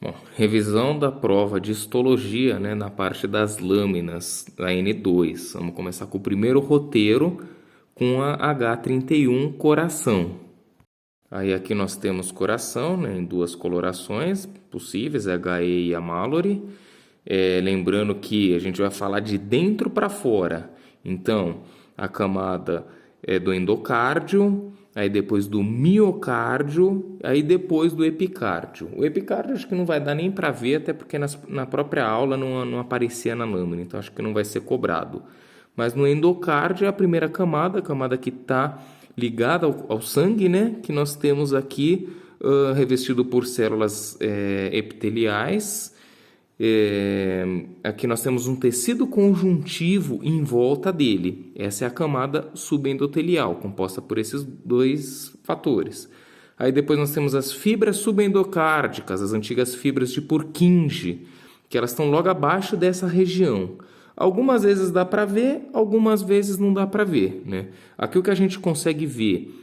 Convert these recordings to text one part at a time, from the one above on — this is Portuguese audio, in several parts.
Bom, revisão da prova de histologia, né, na parte das lâminas da N2. Vamos começar com o primeiro roteiro com a H31 coração. Aí aqui nós temos coração, né, em duas colorações possíveis, a HE e a Mallory. Lembrando que a gente vai falar de dentro para fora. Então, a camada é do endocárdio, aí depois do miocárdio, aí depois do epicárdio. O epicárdio acho que não vai dar nem para ver, até porque na própria aula não aparecia na lâmina, então acho que não vai ser cobrado. Mas no endocárdio é a primeira camada, a camada que está ligada ao sangue, né? Que nós temos aqui revestido por células epiteliais. Aqui nós temos um tecido conjuntivo em volta dele. Essa é a camada subendotelial, composta por esses dois fatores. Aí depois nós temos as fibras subendocárdicas, as antigas fibras de Purkinje, que elas estão logo abaixo dessa região. Algumas vezes dá para ver, algumas vezes não dá para ver, né? Aqui o que a gente consegue ver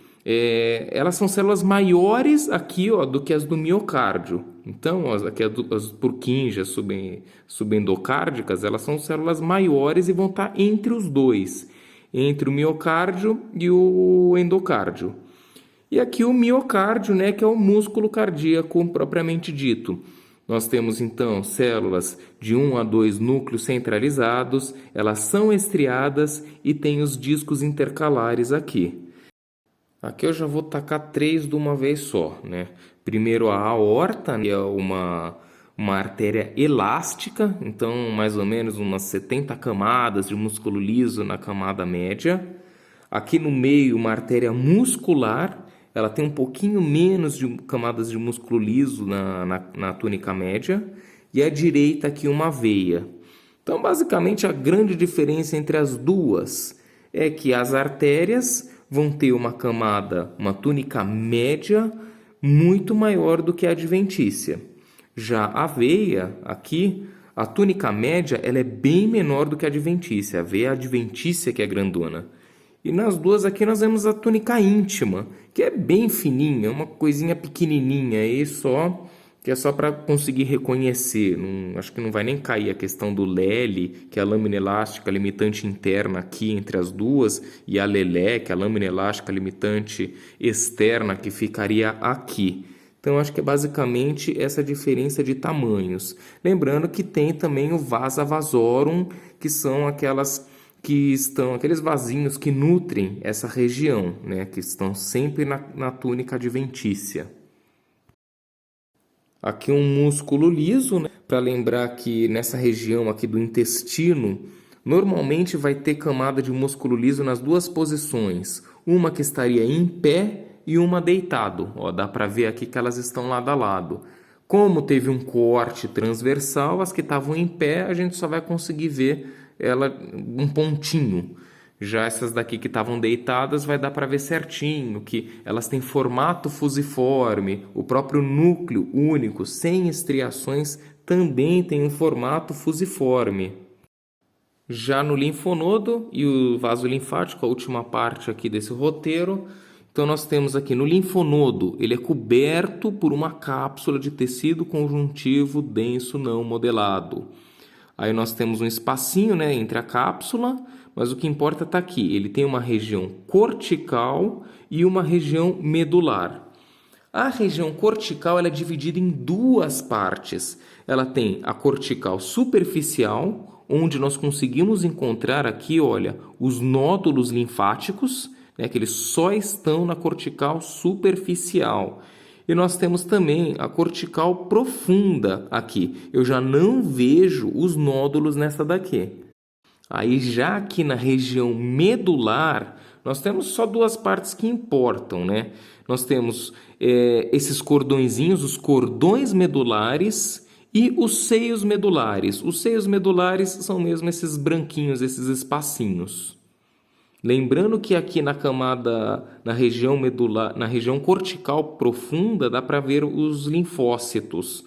elas são células maiores aqui, ó, do que as do miocárdio. Então, aqui as Purkinje, as subendocárdicas, elas são células maiores e vão estar entre os dois, entre o miocárdio e o endocárdio. E aqui o miocárdio, né, que é o músculo cardíaco propriamente dito. Nós temos então células de 1 a 2 núcleos centralizados, elas são estriadas e têm os discos intercalares aqui. Aqui eu já vou tacar 3 de uma vez só, né? Primeiro a aorta, que é uma artéria elástica, então mais ou menos umas 70 camadas de músculo liso na camada média. Aqui no meio uma artéria muscular, ela tem um pouquinho menos de camadas de músculo liso na túnica média. E à direita aqui uma veia. Então basicamente a grande diferença entre as duas é que as artérias vão ter uma túnica média muito maior do que a adventícia. Já a veia, aqui, a túnica média ela é bem menor do que a adventícia. A veia é a adventícia que é grandona. E nas duas aqui nós vemos a túnica íntima, que é bem fininha, uma coisinha pequenininha aí só, que é só para conseguir reconhecer. Acho que não vai nem cair a questão do LELE, que é a lâmina elástica limitante interna aqui entre as duas, e a LELE, que é a lâmina elástica limitante externa, que ficaria aqui. Então, acho que é basicamente essa diferença de tamanhos. Lembrando que tem também o vasa vasorum, que são aqueles vasinhos que nutrem essa região, né, que estão sempre na túnica adventícia. Aqui um músculo liso, né? Para lembrar que nessa região aqui do intestino, normalmente vai ter camada de músculo liso nas duas posições. Uma que estaria em pé e uma deitado. Ó, dá para ver aqui que elas estão lado a lado. Como teve um corte transversal, as que estavam em pé, a gente só vai conseguir ver ela um pontinho. Já essas daqui que estavam deitadas vai dar para ver certinho que elas têm formato fusiforme. O próprio núcleo único, sem estriações, também tem um formato fusiforme. Já no linfonodo e o vaso linfático, a última parte aqui desse roteiro, então nós temos aqui no linfonodo, ele é coberto por uma cápsula de tecido conjuntivo denso não modelado. Aí nós temos um espacinho, né, entre a cápsula, mas o que importa está aqui. Ele tem uma região cortical e uma região medular. A região cortical ela é dividida em duas partes. Ela tem a cortical superficial, onde nós conseguimos encontrar aqui, olha, os nódulos linfáticos, né, que eles só estão na cortical superficial. E nós temos também a cortical profunda aqui. Eu já não vejo os nódulos nessa daqui. Aí já aqui na região medular, nós temos só duas partes que importam, né? Nós temos esses cordõezinhos, os cordões medulares e os seios medulares. Os seios medulares são mesmo esses branquinhos, esses espacinhos. Lembrando que aqui na camada, na região medular, na região cortical profunda, dá para ver os linfócitos.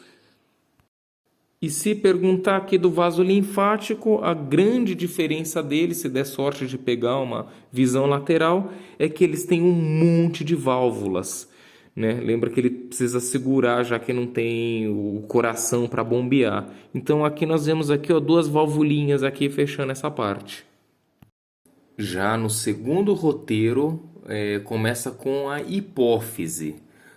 E se perguntar aqui do vaso linfático, a grande diferença dele, se der sorte de pegar uma visão lateral, é que eles têm um monte de válvulas. né? Lembra que ele precisa segurar, já que não tem o coração para bombear. Então aqui nós vemos aqui, ó, duas valvulinhas aqui fechando essa parte. Já no segundo roteiro, começa com a hipófise.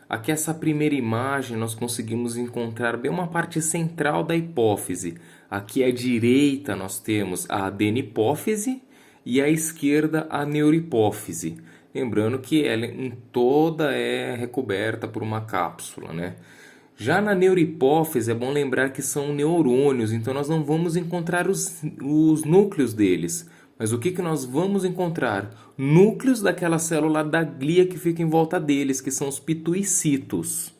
Aqui essa primeira imagem nós conseguimos encontrar bem uma parte central da hipófise. Aqui à direita nós temos a adenipófise e à esquerda a neurohipófise. Lembrando que ela em toda é recoberta por uma cápsula, né? Já na neurohipófise é bom lembrar que são neurônios, então nós não vamos encontrar os núcleos deles. Mas o que nós vamos encontrar? Núcleos daquela célula da glia que fica em volta deles, que são os pituicitos.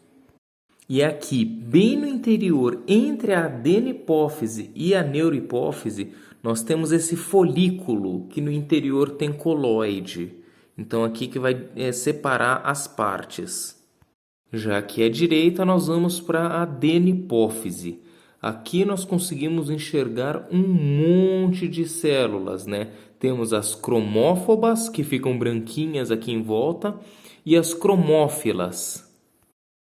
E aqui, bem no interior, entre a adenipófise e a neurohipófise, nós temos esse folículo que no interior tem coloide. Então aqui que vai separar as partes. Já aqui à direita nós vamos para a adenipófise. Aqui nós conseguimos enxergar um monte de células, né? Temos as cromófobas, que ficam branquinhas aqui em volta, e as cromófilas.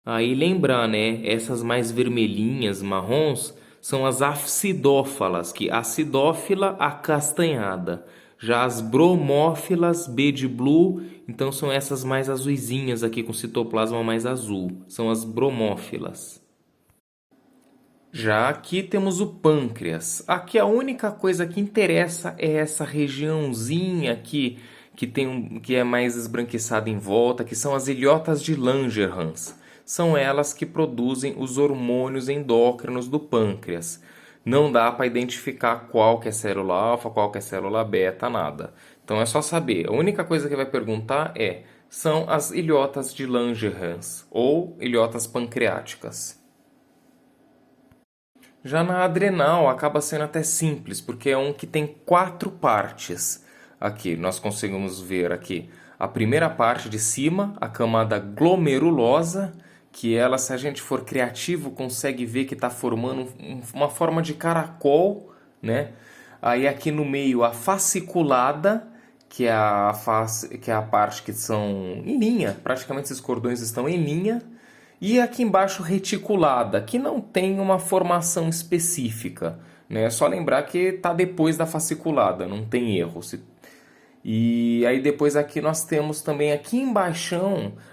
Aí lembrar, né? Essas mais vermelhinhas, marrons, são as acidófalas, que acidófila acastanhada. Já as bromófilas, B de blue, então são essas mais azuisinhas aqui com citoplasma mais azul. São as bromófilas. Já aqui temos o pâncreas. Aqui a única coisa que interessa é essa regiãozinha aqui que é mais esbranquiçada em volta, que são as ilhotas de Langerhans. São elas que produzem os hormônios endócrinos do pâncreas. Não dá para identificar qual que é célula alfa, qual que é célula beta, nada. Então é só saber. A única coisa que vai perguntar são as ilhotas de Langerhans ou ilhotas pancreáticas. Já na adrenal acaba sendo até simples, porque é um que tem 4 partes. Aqui nós conseguimos ver aqui a primeira parte de cima, a camada glomerulosa, que ela, se a gente for criativo, consegue ver que está formando uma forma de caracol, né? Aí aqui no meio a fasciculada, que é a parte que são em linha, praticamente esses cordões estão em linha. E aqui embaixo reticulada, que não tem uma formação específica, né? É só lembrar que está depois da fasciculada, não tem erro. E aí depois aqui nós temos também aqui embaixo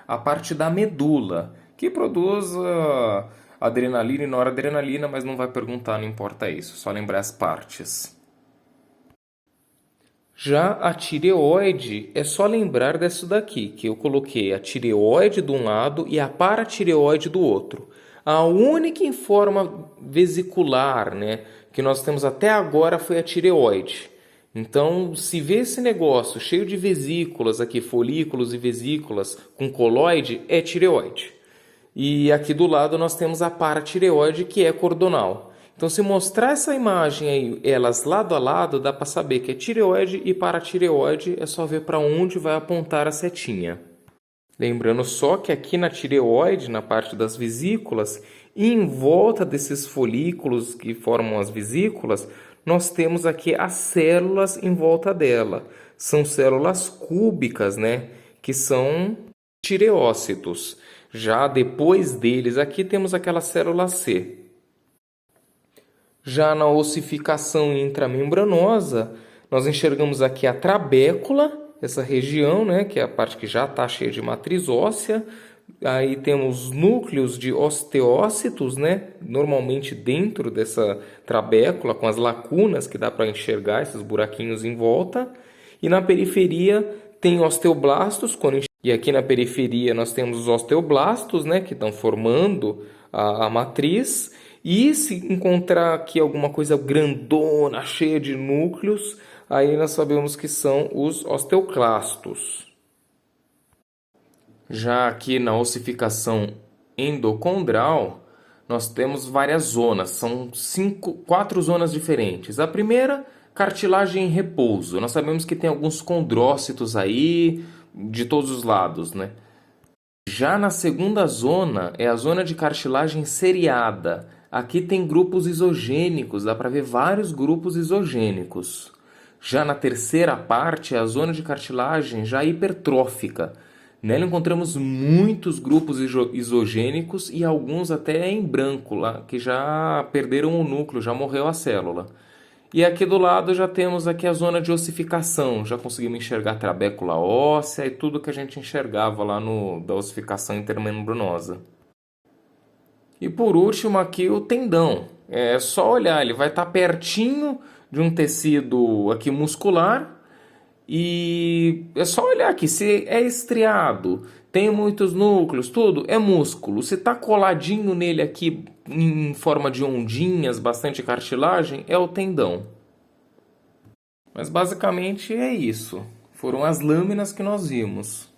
a parte da medula, que produz adrenalina e noradrenalina, mas não vai perguntar, não importa isso, só lembrar as partes. Já a tireoide, é só lembrar disso daqui, que eu coloquei a tireoide de um lado e a paratireoide do outro. A única em forma vesicular, né, que nós temos até agora foi a tireoide. Então, se vê esse negócio cheio de vesículas aqui, folículos e vesículas com coloide, é tireoide. E aqui do lado nós temos a paratireoide, que é cordonal. Então, se mostrar essa imagem aí, elas lado a lado, dá para saber que é tireoide e paratireoide, é só ver para onde vai apontar a setinha. Lembrando só que aqui na tireoide, na parte das vesículas, e em volta desses folículos que formam as vesículas, nós temos aqui as células em volta dela. São células cúbicas, né? Que são tireócitos. Já depois deles, aqui temos aquela célula C. Já na ossificação intramembranosa, nós enxergamos aqui a trabécula, essa região, né, que é a parte que já está cheia de matriz óssea. Aí temos núcleos de osteócitos, né, normalmente dentro dessa trabécula, com as lacunas que dá para enxergar, esses buraquinhos em volta. E na periferia tem osteoblastos, e aqui na periferia nós temos os osteoblastos, né, que estão formando a matriz. E se encontrar aqui alguma coisa grandona, cheia de núcleos, aí nós sabemos que são os osteoclastos. Já aqui na ossificação endocondral, nós temos várias zonas, são 4 zonas diferentes. A primeira, cartilagem em repouso. Nós sabemos que tem alguns condrócitos aí, de todos os lados, né? Já na segunda zona, é a zona de cartilagem seriada. Aqui tem grupos isogênicos, dá para ver vários grupos isogênicos. Já na terceira parte é a zona de cartilagem já hipertrófica. Nela encontramos muitos grupos isogênicos e alguns até em branco, lá, que já perderam o núcleo, já morreu a célula. E aqui do lado já temos aqui a zona de ossificação, já conseguimos enxergar trabécula óssea e tudo que a gente enxergava lá da ossificação intermembranosa. E por último aqui o tendão. É só olhar, ele vai estar pertinho de um tecido aqui muscular e é só olhar aqui, se é estriado, tem muitos núcleos, tudo, é músculo. Se está coladinho nele aqui em forma de ondinhas, bastante cartilagem, é o tendão. Mas basicamente é isso. Foram as lâminas que nós vimos.